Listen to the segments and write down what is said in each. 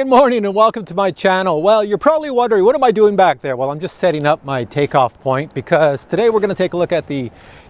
good morning and welcome to my channel. Well, you're probably wondering, what am I doing back there? Well, I'm just setting up my takeoff point because today we're going to take a look at the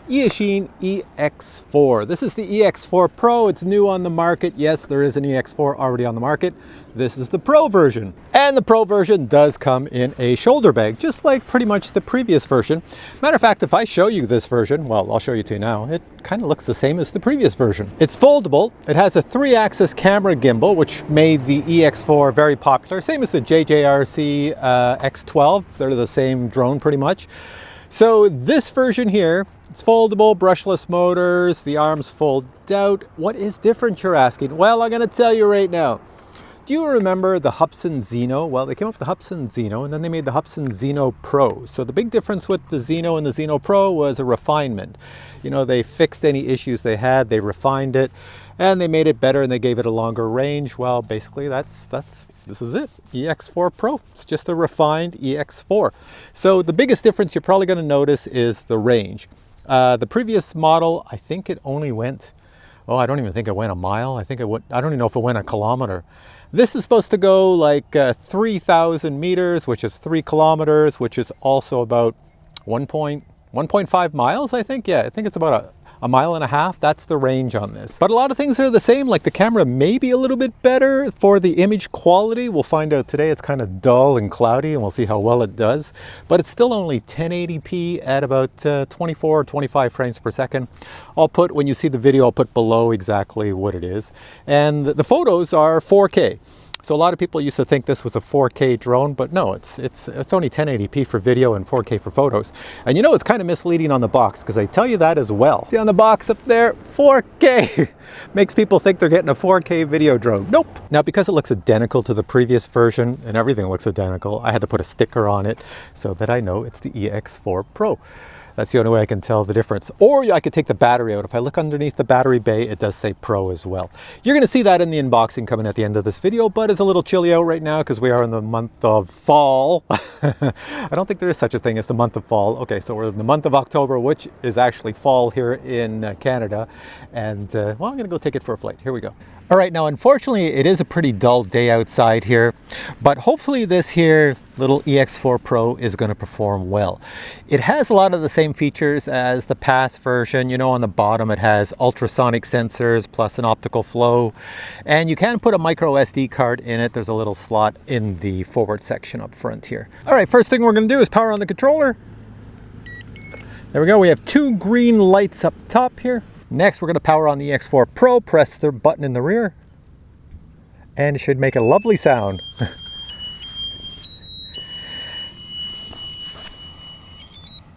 Eachine EX4. This is the EX4 Pro. It's new on the market. Yes, there is an EX4 already on the market. This is the Pro version. And the Pro version does come in a shoulder bag, just like pretty much the previous version. Matter of fact, if I show you this version, well, I'll show you to now, it kind of looks the same as the previous version. It's foldable. It has a 3-axis camera gimbal, which made the EX4 very popular. Same as the JJRC X12. They're the same drone pretty much. So this version here, it's foldable, brushless motors, the arms fold out. What is different, you're asking? Well, I'm going to tell you right now. Do you remember the Hubsan Zeno? Well, they came up with the Hubsan Zeno and then they made the Hubsan Zeno Pro. So the big difference with the Zeno and the Zeno Pro was a refinement. You know, they fixed any issues they had, they refined it, and they made it better and they gave it a longer range. Well, basically this is it. EX4 Pro. It's just a refined EX4. So the biggest difference you're probably going to notice is the range. The previous model, I think it only went, oh, I don't even think it went a mile. I don't even know if it went a kilometer. This is supposed to go like 3,000 meters, which is 3 kilometers, which is also about 1.5 miles, I think. Yeah, I think it's about a mile and a half. That's the range on this. But a lot of things are the same, like the camera may be a little bit better for the image quality. We'll find out today. It's kind of dull and cloudy and we'll see how well it does. But it's still only 1080p at about 24 or 25 frames per second. I'll put, when you see the video, I'll put below exactly what it is. And the photos are 4K. So a lot of people used to think this was a 4K drone, but no, it's only 1080p for video and 4K for photos. And you know, it's kind of misleading on the box because they tell you that as well. See on the box up there, 4K. Makes people think they're getting a 4K video drone. Nope. Now, because it looks identical to the previous version and everything looks identical, I had to put a sticker on it so that I know it's the EX4 Pro. That's the only way I can tell the difference. Or I could take the battery out. If I look underneath the battery bay, it does say Pro as well. You're going to see that in the unboxing coming at the end of this video, but it's a little chilly out right now because we are in the month of fall. I don't think there is such a thing as the month of fall. Okay, so we're in the month of October, which is actually fall here in Canada. And well, I'm going to go take it for a flight. Here we go. All right, now unfortunately it is a pretty dull day outside here, but hopefully this here little EX4 Pro is going to perform well. It has a lot of the same features as the past version. You know, on the bottom it has ultrasonic sensors plus an optical flow, and you can put a micro SD card in it. There's a little slot in the forward section up front here. All right, first thing we're going to do is power on the controller. There we go. We have 2 green lights up top here. Next, we're going to power on the EX4 Pro, press the button in the rear, and it should make a lovely sound.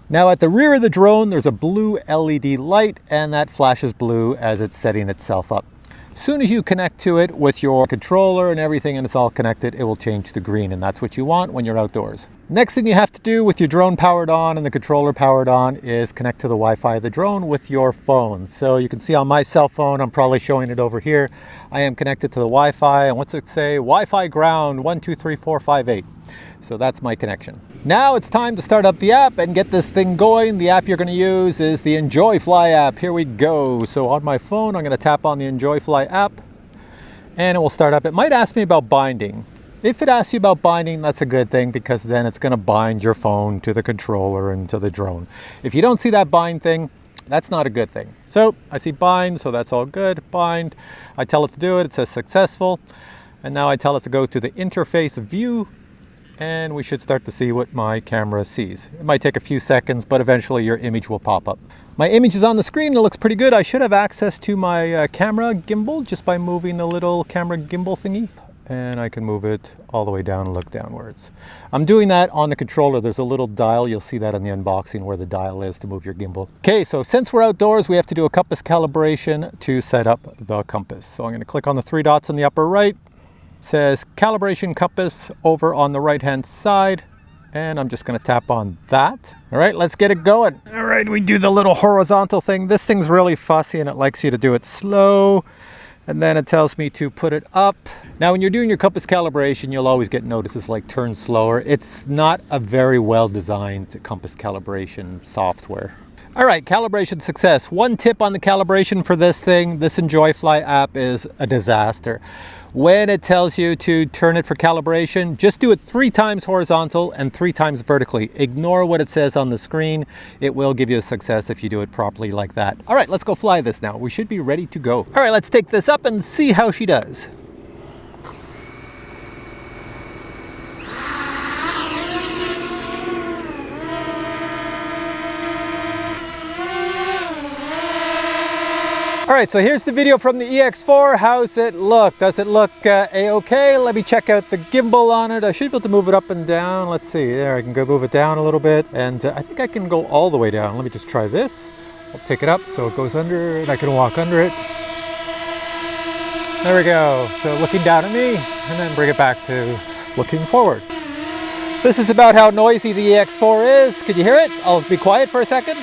Now at the rear of the drone, there's a blue LED light, and that flashes blue as it's setting itself up. As soon as you connect to it with your controller and everything and it's all connected, it will change to green, and that's what you want when you're outdoors. Next thing you have to do with your drone powered on and the controller powered on is connect to the Wi-Fi of the drone with your phone. So you can see on my cell phone, I'm probably showing it over here, I am connected to the Wi-Fi, and what's it say? Wi-Fi ground 123458. So that's my connection. Now it's time to start up the app and get this thing going. The app you're going to use is the Enjoy Fly app. Here we go. So on my phone, I'm going to tap on the Enjoy Fly app and it will start up. It might ask me about binding. If it asks you about binding, that's a good thing because then it's going to bind your phone to the controller and to the drone. If you don't see that bind thing, that's not a good thing. So I see bind, so that's all good. Bind. I tell it to do it. It says successful. And now I tell it to go to the interface view, and we should start to see what my camera sees. It might take a few seconds, but eventually your image will pop up. My image is on the screen. It looks pretty good. I should have access to my camera gimbal just by moving the little camera gimbal thingy. And I can move it all the way down and look downwards. I'm doing that on the controller. There's a little dial. You'll see that on the unboxing where the dial is to move your gimbal. Okay, so since we're outdoors, we have to do a compass calibration to set up the compass. So I'm going to click on the 3 dots in the upper right. It says calibration compass over on the right hand side, and I'm just going to tap on that. All right, let's get it going. All right, we do the little horizontal thing. This thing's really fussy and it likes you to do it slow, and then it tells me to put it up. Now when you're doing your compass calibration, you'll always get notices like turn slower. It's not a very well designed compass calibration software. All right, calibration success. One tip on the calibration for this thing, this EnjoyFly app is a disaster. When it tells you to turn it for calibration, just do it 3 times horizontal and 3 times vertically. Ignore what it says on the screen. It will give you a success if you do it properly like that. All right, let's go fly this now. We should be ready to go. All right, let's take this up and see how she does. All right, so here's the video from the EX4. How's it look? Does it look a-okay? Let me check out the gimbal on it. I should be able to move it up and down. Let's see, there, I can go move it down a little bit. And I think I can go all the way down. Let me just try this. I'll take it up so it goes under and I can walk under it. There we go. So looking down at me and then bring it back to looking forward. This is about how noisy the EX4 is. Can you hear it? I'll be quiet for a second.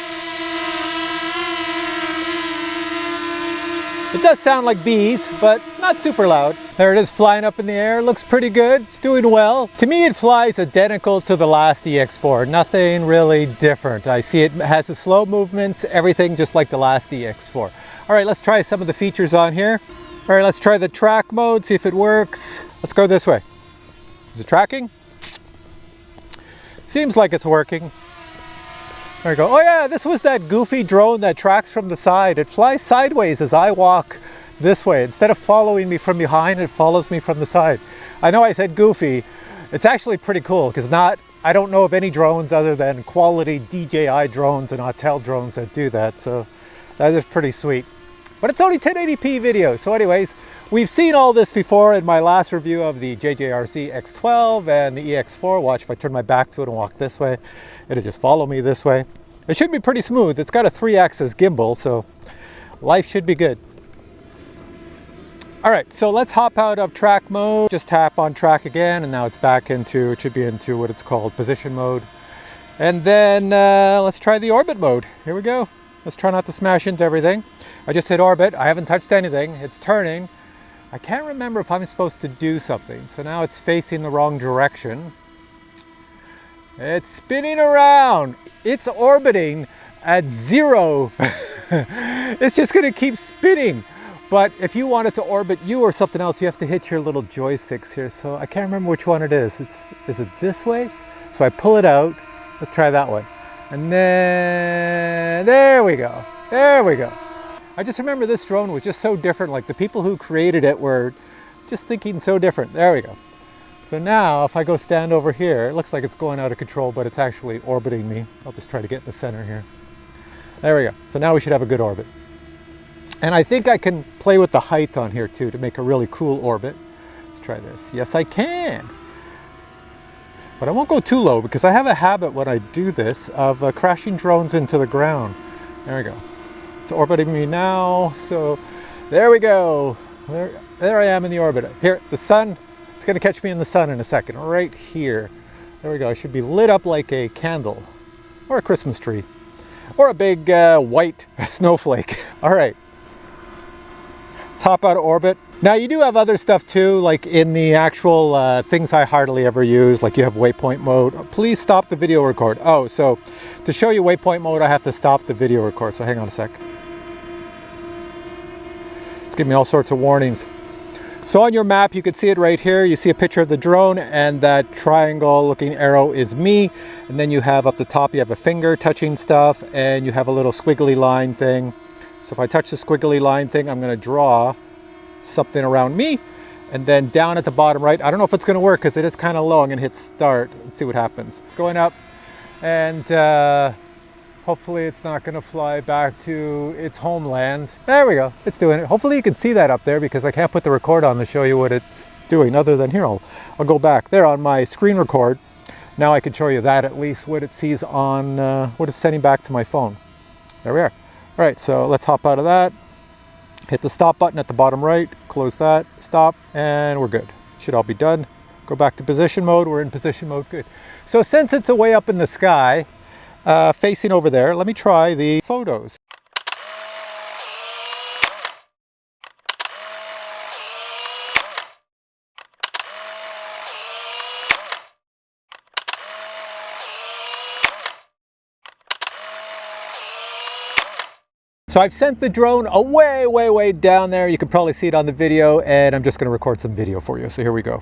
It does sound like bees, but not super loud. There it is flying up in the air. Looks pretty good. It's doing well. To me, it flies identical to the last EX4. Nothing really different. I see it has the slow movements, everything just like the last EX4. All right, let's try some of the features on here. All right, let's try the track mode, see if it works. Let's go this way. Is it tracking? Seems like it's working. There we go. Oh yeah, this was that goofy drone that tracks from the side. It flies sideways as I walk this way. Instead of following me from behind, it follows me from the side. I know I said goofy. It's actually pretty cool because I don't know of any drones other than quality DJI drones and Autel drones that do that. So that is pretty sweet. But it's only 1080p video. So anyways, we've seen all this before in my last review of the JJRC X12 and the EX4. Watch, if I turn my back to it and walk this way, it'll just follow me this way. It should be pretty smooth. It's got a 3-axis gimbal, so life should be good. All right, so let's hop out of track mode. Just tap on track again, and now it's back into, it should be into what it's called position mode. And then let's try the orbit mode. Here we go. Let's try not to smash into everything. I just hit orbit. I haven't touched anything. It's turning. I can't remember if I'm supposed to do something. So now it's facing the wrong direction. It's spinning around. It's orbiting at 0. It's just going to keep spinning. But if you want it to orbit you or something else, you have to hit your little joysticks here. So I can't remember which one it is. Is it this way? So I pull it out. Let's try that one. And then there we go. There we go. I just remember this drone was just so different. Like the people who created it were just thinking so different. There we go. So now if I go stand over here, it looks like it's going out of control, but it's actually orbiting me. I'll just try to get in the center here. There we go. So now we should have a good orbit. And I think I can play with the height on here too to make a really cool orbit. Let's try this. Yes, I can. But I won't go too low because I have a habit when I do this of crashing drones into the ground. There we go. It's orbiting me now. So there we go. There I am in the orbit. Here, the sun, it's going to catch me in the sun in a second. Right here. There we go. I should be lit up like a candle or a Christmas tree or a big white snowflake. All right. Let's hop out of orbit. Now you do have other stuff too, like in the actual things I hardly ever use, like you have waypoint mode. Please stop the video record. Oh, so to show you waypoint mode, I have to stop the video record. So hang on a sec. It's giving me all sorts of warnings. So on your map, you can see it right here. You see a picture of the drone and that triangle looking arrow is me. And then you have up the top, you have a finger touching stuff and you have a little squiggly line thing. So if I touch the squiggly line thing, I'm going to draw something around me, and then down at the bottom right, I don't know if it's going to work because it is kind of low. I'm going to hit start and see what happens. It's going up, and hopefully it's not going to fly back to its homeland. There we go, it's doing it. Hopefully you can see that up there because I can't put the record on to show you what it's doing other than here. I'll go back there on my screen record. Now I can show you that at least what it sees on what it's sending back to my phone. There we are. All right, so let's hop out of that. Hit the stop button at the bottom right, close that, stop, and we're good. Should all be done. Go back to position mode. We're in position mode, good. So since it's way up in the sky, facing over there, let me try the photos. So I've sent the drone way down there. You can probably see it on the video, and I'm just going to record some video for you. So here we go.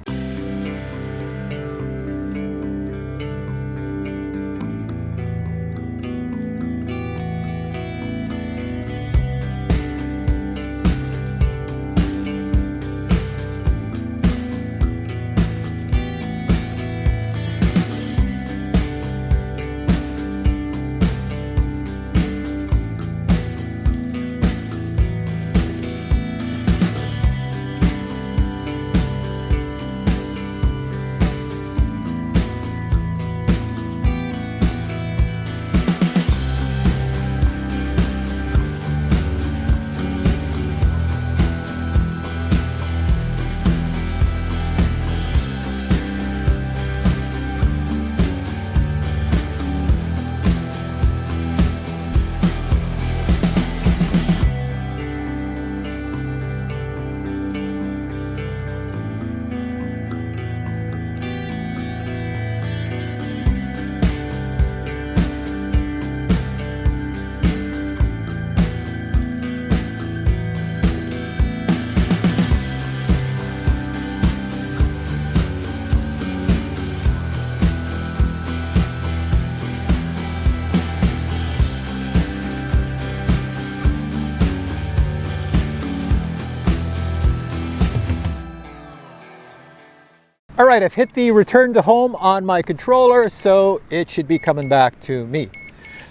All right, I've hit the return to home on my controller, so it should be coming back to me.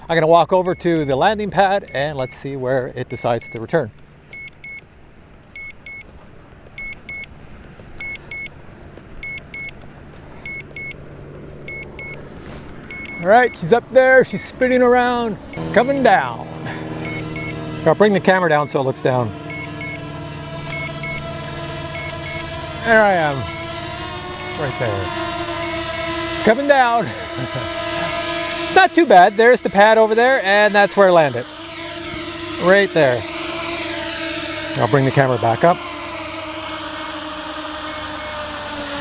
I'm gonna walk over to the landing pad and let's see where it decides to return. All right, she's up there, she's spinning around, coming down. I'll bring the camera down so it looks down. There I am. Right there. Coming down. Not too bad. There's the pad over there, and that's where I landed. Right there. I'll bring the camera back up.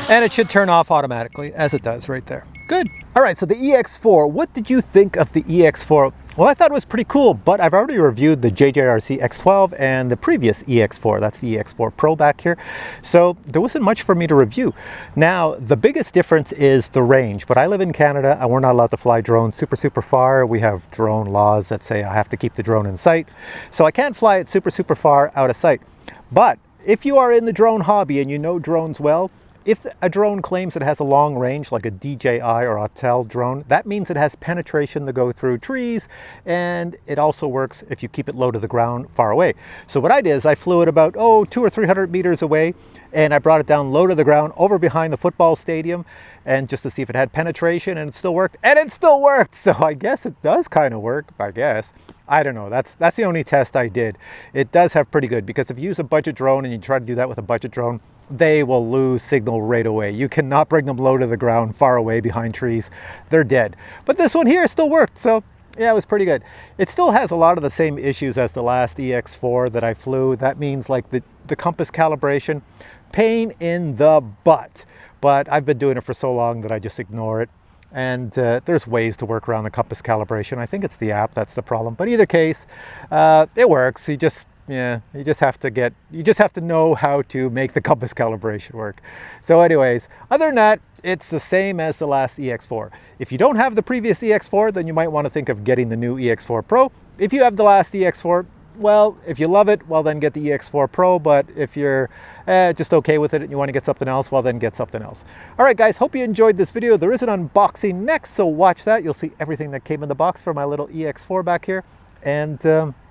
And it should turn off automatically, as it does right there. Good. All right, so the EX4. What did you think of the EX4? Well, I thought it was pretty cool, but I've already reviewed the JJRC X12 and the previous EX4. That's the EX4 Pro back here. So there wasn't much for me to review. Now, the biggest difference is the range. But I live in Canada and we're not allowed to fly drones super far. We have drone laws that say I have to keep the drone in sight. So I can't fly it super far out of sight. But if you are in the drone hobby and you know drones well, if a drone claims it has a long range, like a DJI or Autel drone, that means it has penetration to go through trees, and it also works if you keep it low to the ground far away. So what I did is I flew it about 200 or 300 meters away, and I brought it down low to the ground over behind the football stadium, and just to see if it had penetration, and it still worked, and it still worked. So I guess it does kind of work, I guess. I don't know, that's the only test I did. It does have pretty good, because if you use a budget drone and you try to do that with a budget drone, they will lose signal right away. You cannot bring them low to the ground far away behind trees. They're dead. But this one here still worked, so yeah, it was pretty good. It still has a lot of the same issues as the last EX4 that I flew. That means like the compass calibration, pain in the butt. But I've been doing it for so long that I just ignore it. And there's ways to work around the compass calibration. I think it's the app that's the problem. But either case, it works. You just have to know how to make the compass calibration work. So anyways, other than that, it's the same as the last EX4. If you don't have the previous EX4, then you might want to think of getting the new EX4 Pro. If you have the last EX4, well, if you love it, well then get the EX4 Pro, but if you're just okay with it and you want to get something else, well then get something else. All right guys, hope you enjoyed this video. There is an unboxing next, so watch that. You'll see everything that came in the box for my little EX4 back here. And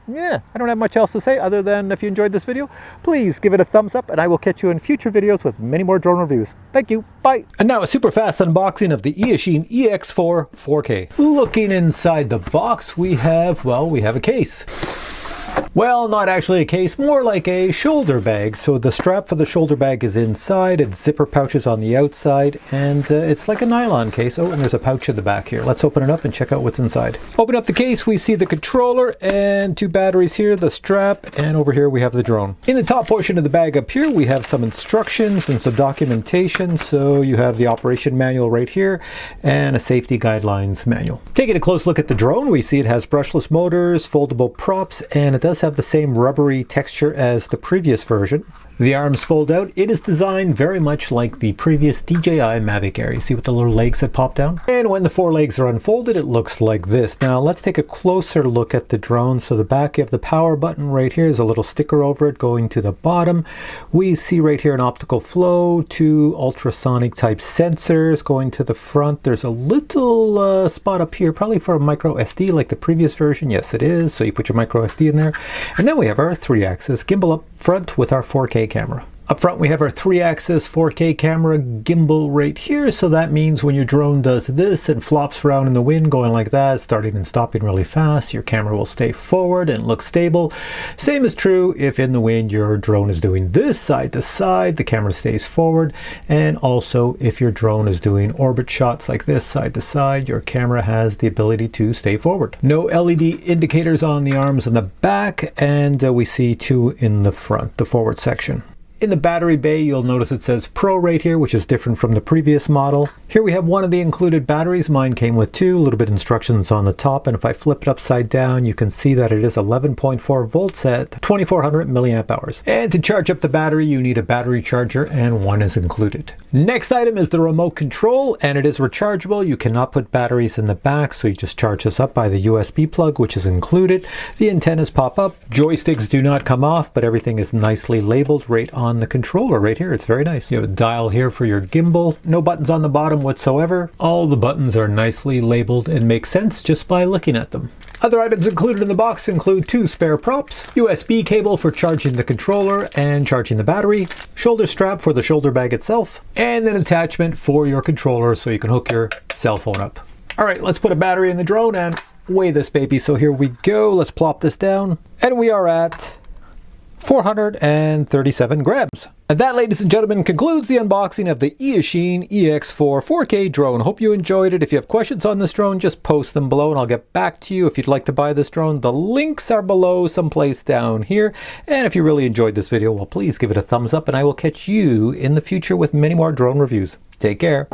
yeah, I don't have much else to say other than if you enjoyed this video, please give it a thumbs up, and I will catch you in future videos with many more drone reviews. Thank you, bye. And now a super fast unboxing of the Eachine EX4 4K. Looking inside the box, we have a case. Well, not actually a case, more like a shoulder bag. So the strap for the shoulder bag is inside, its zipper pouches on the outside, and it's like a nylon case. Oh, and there's a pouch in the back here. Let's open it up and check out what's inside. Open up the case, we see the controller and 2 batteries here, the strap, and over here we have the drone. In the top portion of the bag up here, we have some instructions and some documentation. So you have the operation manual right here and a safety guidelines manual. Taking a close look at the drone, we see it has brushless motors, foldable props, and it does have the same rubbery texture as the previous version. The arms fold out. It is designed very much like the previous DJI Mavic Air. You see with the little legs that pop down? And when the 4 legs are unfolded, it looks like this. Now let's take a closer look at the drone. So the back, you have the power button right here. There's a little sticker over it going to the bottom. We see right here an optical flow, 2 ultrasonic type sensors going to the front. There's a little spot up here, probably for a micro SD like the previous version. Yes, it is. So you put your micro SD in there. And then we have our 3-axis gimbal up front with our 4K camera. Up front we have our 3-axis 4K camera gimbal right here, so that means when your drone does this and flops around in the wind going like that, starting and stopping really fast, your camera will stay forward and look stable. Same is true if in the wind your drone is doing this side to side, the camera stays forward, and also if your drone is doing orbit shots like this side to side, your camera has the ability to stay forward. No LED indicators on the arms and the back, and we see 2 in the front, the forward section. In the battery bay, you'll notice it says Pro right here, which is different from the previous model. Here we have one of the included batteries. Mine came with 2, a little bit of instructions on the top, and if I flip it upside down, you can see that it is 11.4 volts at 2400 milliamp hours. And to charge up the battery, you need a battery charger, and one is included. Next item is the remote control, and it is rechargeable. You cannot put batteries in the back, so you just charge this up by the USB plug, which is included. The antennas pop up. Joysticks do not come off, but everything is nicely labeled right on the controller right here. It's very nice. You have a dial here for your gimbal. No buttons on the bottom whatsoever. All the buttons are nicely labeled and make sense just by looking at them. Other items included in the box include 2 spare props, USB cable for charging the controller and charging the battery, shoulder strap for the shoulder bag itself, and an attachment for your controller so you can hook your cell phone up. All right, let's put a battery in the drone and weigh this baby. So here we go. Let's plop this down, and we are at 437 grams. And that, ladies and gentlemen, concludes the unboxing of the Eachine EX4 4K drone. Hope you enjoyed it. If you have questions on this drone, just post them below and I'll get back to you. If you'd like to buy this drone, the links are below someplace down here. And if you really enjoyed this video, well, please give it a thumbs up, and I will catch you in the future with many more drone reviews. Take care.